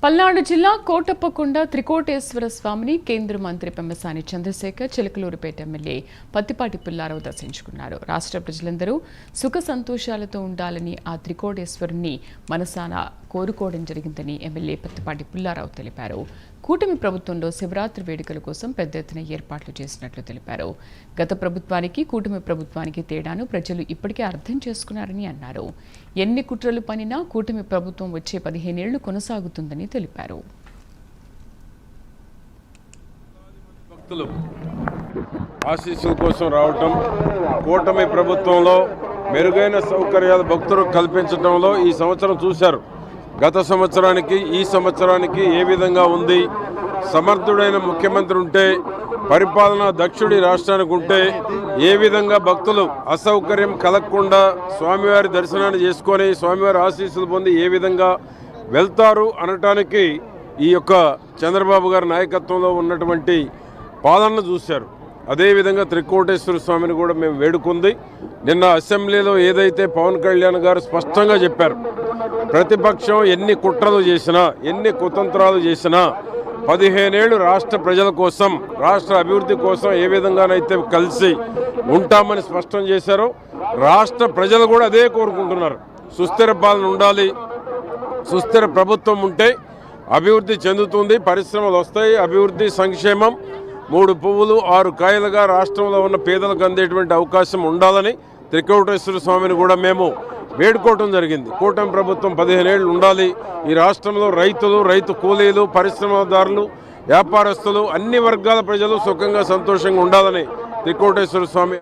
పల్నాడు జిల్లా కోటప్పకొండ త్రికోటేశ్వర స్వామిని కేంద్ర మంత్రి పెమ్మసాని చంద్రశేఖర్ చిలకలూరుపేట ఎమ్మెల్యే పత్తిపాటి పుల్లారావు దర్శించుకున్నారు. రాష్ట్ర ప్రజలందరూ సుఖ సంతోషాలతో ఉండాలని ఆ త్రికోటేశ్వరుని మనసాన కోరుకోవడం జరిగిందని ఎమ్మెల్యే పత్తిపాటి పుల్లారావు తెలిపారు. కూటమి ప్రభుత్వంలో శివరాత్రి వేడుకల కోసం పెద్ద ఎత్తున ఏర్పాట్లు చేసినట్లు తెలిపారు. గత ప్రభుత్వానికి కూటమి ప్రభుత్వానికి తేడాను ప్రజలు ఇప్పటికే అర్థం చేసుకున్నారని అన్నారు. ఎన్ని కుట్రలు పనినా కూటమి ప్రభుత్వం వచ్చే 15 ఏళ్లు కొనసాగుతుందని తెలిపారు. భక్తులు ఆశీస్సుల కోసం రావటం, కూటమి ప్రభుత్వంలో మెరుగైన సౌకర్యాలు భక్తులకు కల్పించడంలో ఈ సంవత్సరం చూశారు. గత సంవత్సరానికి ఈ సంవత్సరానికి ఏ విధంగా ఉంది, సమర్థుడైన ముఖ్యమంత్రి ఉంటే, పరిపాలనా దక్షుడి రాష్ట్రానికి ఉంటే ఏ విధంగా భక్తులు అసౌకర్యం కలగకుండా స్వామివారి దర్శనాన్ని చేసుకొని స్వామివారి ఆశీస్సులు పొంది ఏ విధంగా వెళ్తారు అనటానికి ఈ యొక్క చంద్రబాబు గారి నాయకత్వంలో ఉన్నటువంటి పాలనను చూశారు. అదేవిధంగా త్రికోటేశ్వర స్వామిని కూడా మేము వేడుకుంది. నిన్న అసెంబ్లీలో ఏదైతే పవన్ కళ్యాణ్ గారు స్పష్టంగా చెప్పారు, ప్రతిపక్షం ఎన్ని కుట్రలు చేసినా ఎన్ని కుతంత్రాలు చేసినా 15 ఏళ్ళు రాష్ట్ర ప్రజల కోసం, రాష్ట్ర అభివృద్ధి కోసం ఏ విధంగానైతే కలిసి ఉంటామని స్పష్టం చేశారో రాష్ట్ర ప్రజలు కూడా అదే కోరుకుంటున్నారు. సుస్థిర పాలన ఉండాలి, సుస్థిర ప్రభుత్వం ఉంటే అభివృద్ధి చెందుతుంది, పరిశ్రమలు వస్తాయి, అభివృద్ధి సంక్షేమం 3 పువ్వులు 6 కాయలుగా రాష్ట్రంలో ఉన్న పేదలకు అందేటువంటి అవకాశం ఉండాలని త్రికోటేశ్వర స్వామిని కూడా మేము వేడుకోవటం జరిగింది. కూటమి ప్రభుత్వం 15 ఏళ్ళు ఉండాలి. ఈ రాష్ట్రంలో రైతులు, రైతు కూలీలు, పరిశ్రమదారులు, వ్యాపారస్తులు, అన్ని వర్గాల ప్రజలు సుఖంగా సంతోషంగా ఉండాలని త్రికోటేశ్వర స్వామి